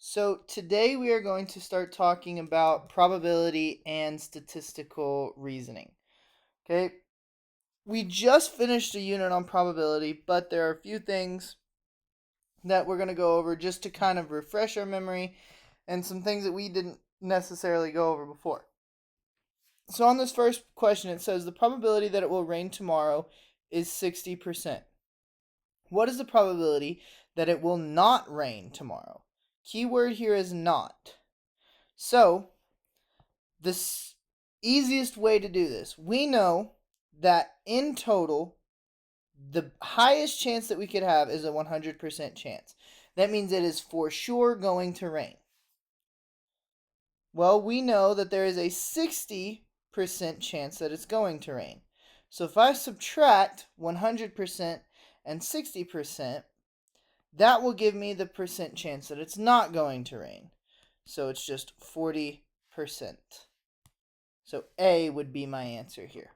So today we are going to start talking about probability and statistical reasoning. Okay, we just finished a unit on probability, but there are a few things that we're going to go over just to kind of refresh our memory and some things that we didn't necessarily go over before. So on this first question, it says the probability that it will rain tomorrow is 60%. What is the probability that it will not rain tomorrow? Keyword here is not. So, the easiest way to do this, we know that in total, the highest chance that we could have is a 100% chance. That means it is for sure going to rain. Well, we know that there is a 60% chance that it's going to rain. So if I subtract 100% and 60%, that will give me the percent chance that it's not going to rain. So it's just 40%. So A would be my answer here.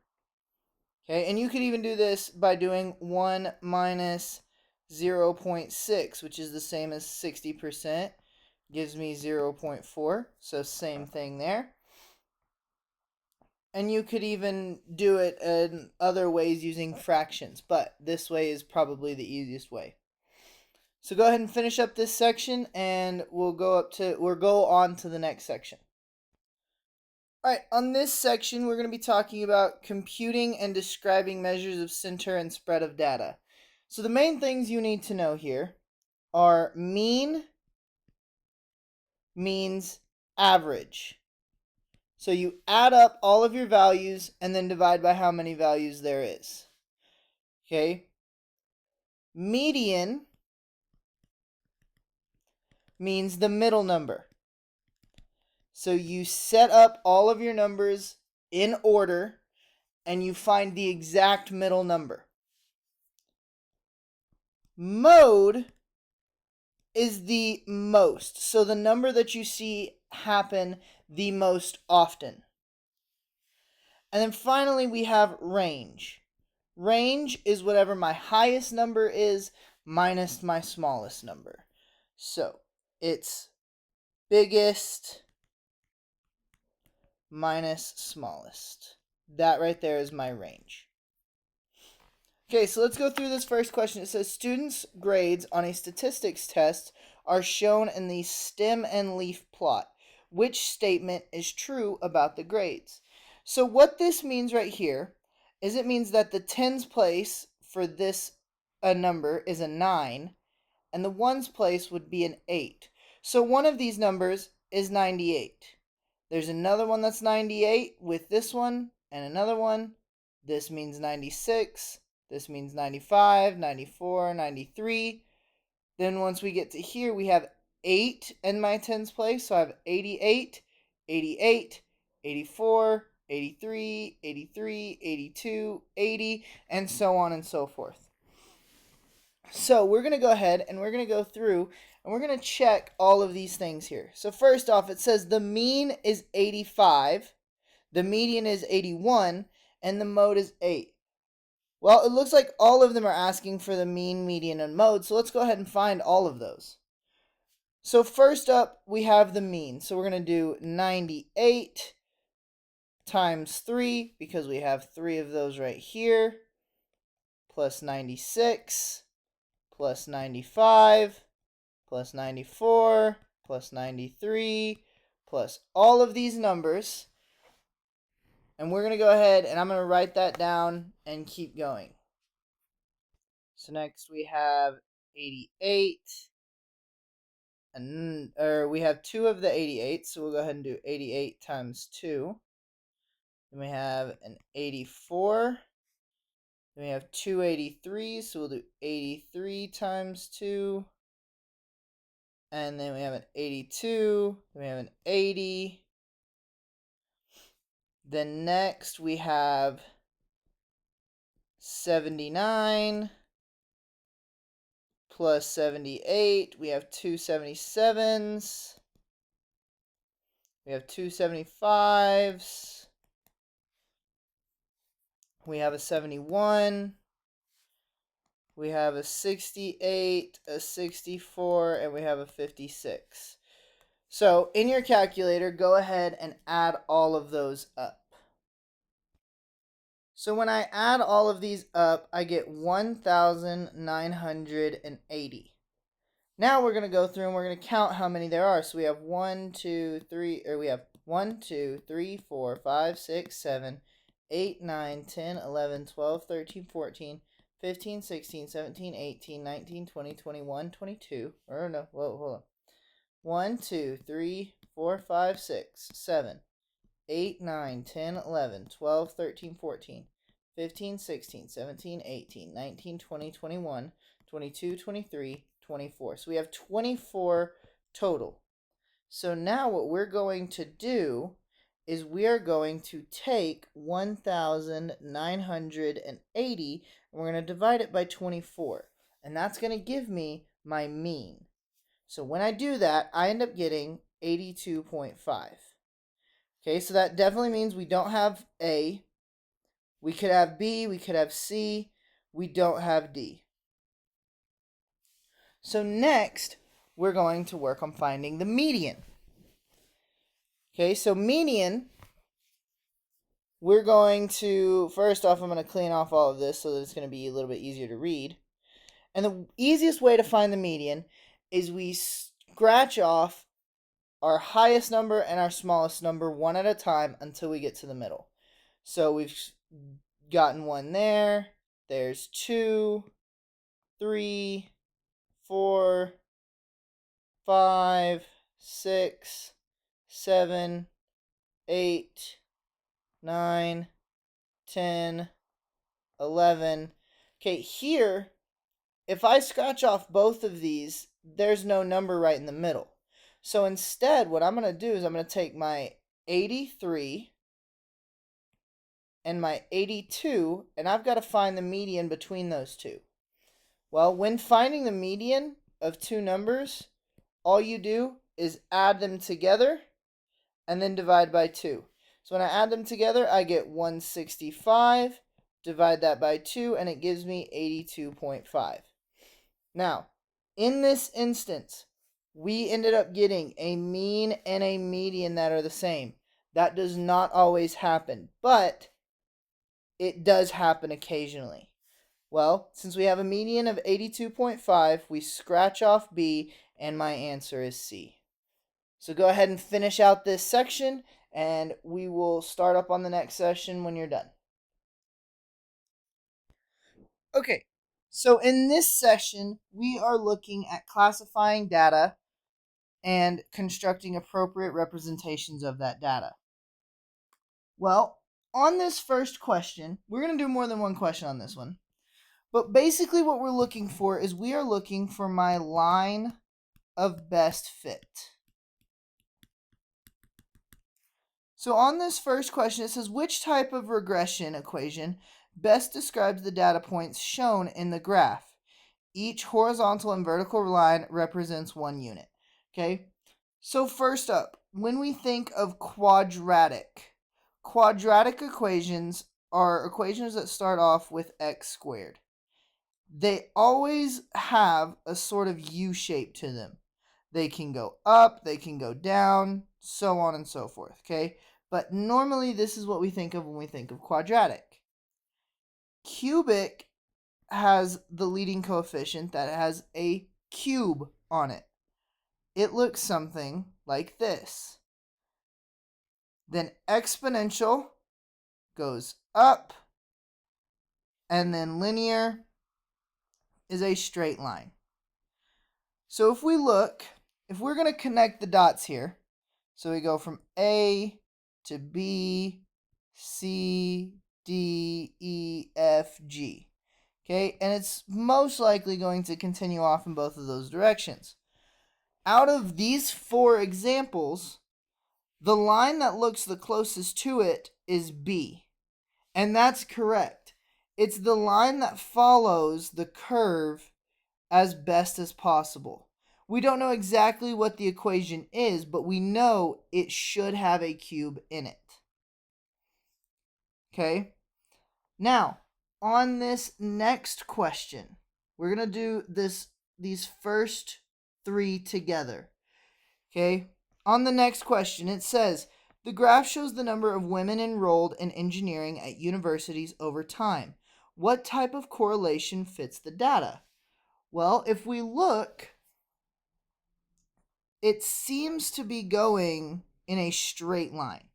Okay, and you could even do this by doing 1 minus 0.6, which is the same as 60%. Gives me 0.4, so same thing there. And you could even do it in other ways using fractions, but this way is probably the easiest way. So go ahead and finish up this section, and we'll go on to the next section. All right, on this section, we're going to be talking about computing and describing measures of center and spread of data. So the main things you need to know here are mean means average. So you add up all of your values and then divide by how many values there is. Okay? Median means the middle number. So you set up all of your numbers in order and you find the exact middle number. Mode is the most. So the number that you see happen the most often. And then finally we have range. Range is whatever my highest number is minus my smallest number. So it's biggest minus smallest. That right there is my range. Okay, so let's go through this first question. It says students' grades on a statistics test are shown in the stem and leaf plot. Which statement is true about the grades? So what this means right here is it means that the tens place for this number is a 9, and the ones place would be an 8. So one of these numbers is 98. There's another one that's 98 with this one and another one. This means 96. This means 95, 94, 93. Then once we get to here, we have 8 in my tens place. So I have 88, 88, 84, 83, 83, 82, 80, and so on and so forth. So we're going to go ahead and we're going to go through and we're going to check all of these things here. So first off, it says the mean is 85, the median is 81, and the mode is 8. Well, it looks like all of them are asking for the mean, median, and mode, so let's go ahead and find all of those. So first up, we have the mean. So we're going to do 98 times 3, because we have 3 of those right here, plus 96, plus 95, plus 94, plus 93, plus all of these numbers. And we're going to go ahead and I'm going to write that down and keep going. So next we have 88. Or we have 2 of the 88, so we'll go ahead and do 88 times 2. Then we have an 84. Then we have 2 83s, so we'll do 83 times 2. And then we have an 82. Then we have an 80. Then next we have 79 plus 78. We have 2 77s. We have 2 75s. We have a 71. We have a 68, a 64, and we have a 56. So in your calculator, go ahead and add all of those up. So when I add all of these up, I get 1,980. Now we're going to go through and we're going to count how many there are. So we have 1, 2, 3, or we have 1, 2, 3, 4, 5, 6, 7, 8, 9, 10, 11, 12, 13, 14, 15, 16, 17, 18, 19, 20, 21, 22. Or no, whoa, hold on. 1, 2, 3, 4, 5, 6, 7, 8, 9, 10, 11, 12, 13, 14, 15, 16, 17, 18, 19, 20, 21, 22, 23, 24. So we have 24 total. So now what we're going to do is we are going to take 1,980 and we're going to divide it by 24. And that's going to give me my mean. So when I do that, I end up getting 82.5. Okay, so that definitely means we don't have A. We could have B, we could have C. We don't have D. So next, we're going to work on finding the median. Okay, so median, we're going to, first off, I'm going to clean off all of this so that it's going to be a little bit easier to read. And the easiest way to find the median is we scratch off our highest number and our smallest number one at a time until we get to the middle. So we've gotten one there. There's 2, 3, 4, 5, 6, 7, 8, 9, 10, 11. Okay, here, if I scratch off both of these, there's no number right in the middle. So instead, what I'm going to do is I'm going to take my 83 and my 82, and I've got to find the median between those two. Well, when finding the median of two numbers, all you do is add them together and then divide by 2. So when I add them together, I get 165, divide that by 2, and it gives me 82.5. Now, in this instance, we ended up getting a mean and a median that are the same. That does not always happen, but it does happen occasionally. Well, since we have a median of 82.5, we scratch off B, and my answer is C. So go ahead and finish out this section, and we will start up on the next session when you're done. Okay, so in this session, we are looking at classifying data and constructing appropriate representations of that data. Well, on this first question, we're going to do more than one question on this one. But basically what we're looking for is we are looking for my line of best fit. So on this first question, it says, which type of regression equation best describes the data points shown in the graph? Each horizontal and vertical line represents one unit. Okay, so first up, when we think of quadratic equations are equations that start off with x squared. They always have a sort of U shape to them. They can go up, they can go down, so on and so forth, okay? But normally this is what we think of when we think of quadratic. Cubic has the leading coefficient that has a cube on it. It looks something like this. Then exponential goes up, and then linear is a straight line. So if we look, if we're going to connect the dots here, so we go from A to B, C, D, E, F, G. Okay, and it's most likely going to continue off in both of those directions. Out of these 4 examples, the line that looks the closest to it is B. And that's correct. It's the line that follows the curve as best as possible. We don't know exactly what the equation is, but we know it should have a cube in it. Okay? Now, on this next question, we're going to do these first 3 together. Okay? On the next question, it says, the graph shows the number of women enrolled in engineering at universities over time. What type of correlation fits the data? Well, if we look, it seems to be going in a straight line.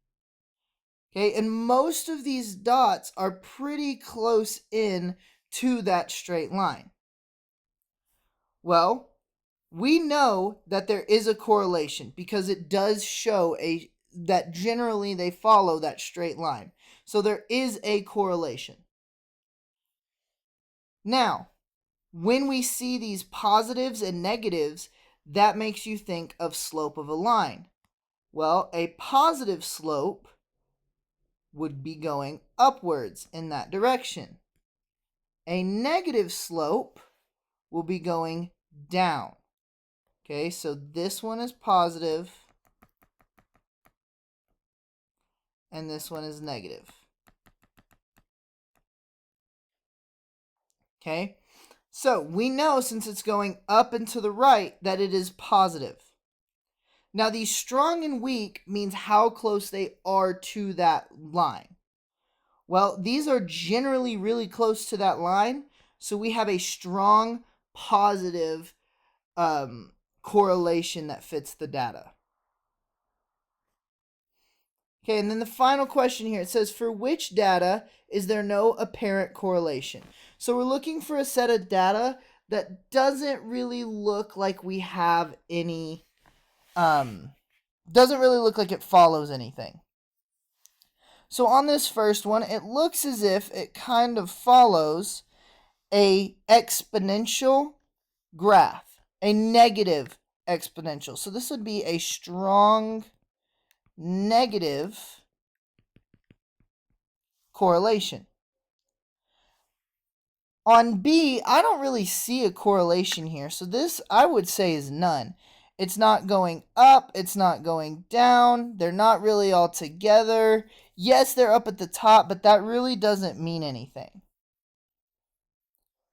Okay, and most of these dots are pretty close in to that straight line. Well, we know that there is a correlation because it does show that generally they follow that straight line. So there is a correlation. Now, when we see these positives and negatives, that makes you think of slope of a line. Well, a positive slope would be going upwards in that direction. A negative slope will be going down. Okay, so this one is positive and this one is negative. Okay, so we know since it's going up and to the right that it is positive. Now, these strong and weak means how close they are to that line. Well, these are generally really close to that line, so we have a strong positive correlation that fits the data. Okay, and then the final question here, it says, for which data is there no apparent correlation? So we're looking for a set of data that doesn't really look like we have any, doesn't really look like it follows anything. So on this first one, it looks as if it kind of follows a exponential graph, a negative exponential. So this would be a strong negative correlation. On B, I don't really see a correlation here. So this, I would say, is none. It's not going up. It's not going down. They're not really all together. Yes, they're up at the top, but that really doesn't mean anything.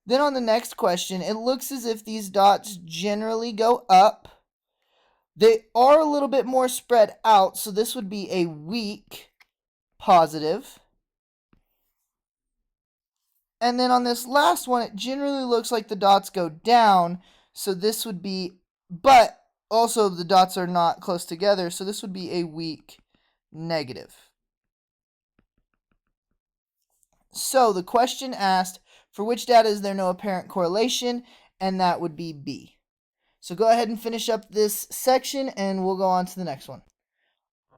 Then on the next question, it looks as if these dots generally go up. They are a little bit more spread out, so this would be a weak positive. And then on this last one, it generally looks like the dots go down, so this would be, but also the dots are not close together, so this would be a weak negative. So the question asked, for which data is there no apparent correlation? And that would be B. So go ahead and finish up this section and we'll go on to the next one.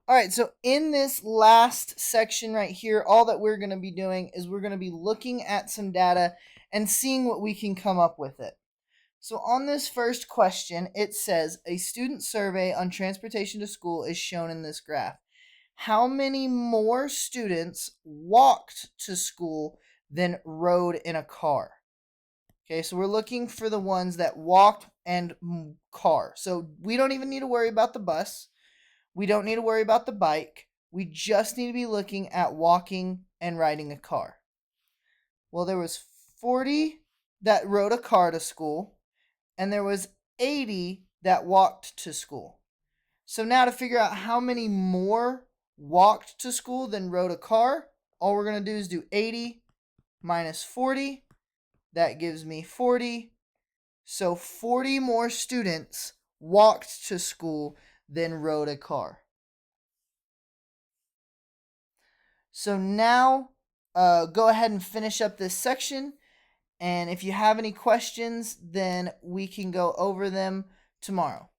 All right, so in this last section right here, all that we're going to be doing is we're going to be looking at some data and seeing what we can come up with it. So on this first question, it says a student survey on transportation to school is shown in this graph. How many more students walked to school than rode in a car? Okay, so we're looking for the ones that walked and car. So we don't even need to worry about the bus. We don't need to worry about the bike. We just need to be looking at walking and riding a car. Well, there was 40 that rode a car to school, and there was 80 that walked to school. So now to figure out how many more walked to school than rode a car, all we're going to do is do 80 minus 40. That gives me 40. So 40 more students walked to school than rode a car. So now go ahead and finish up this section. And if you have any questions, then we can go over them tomorrow.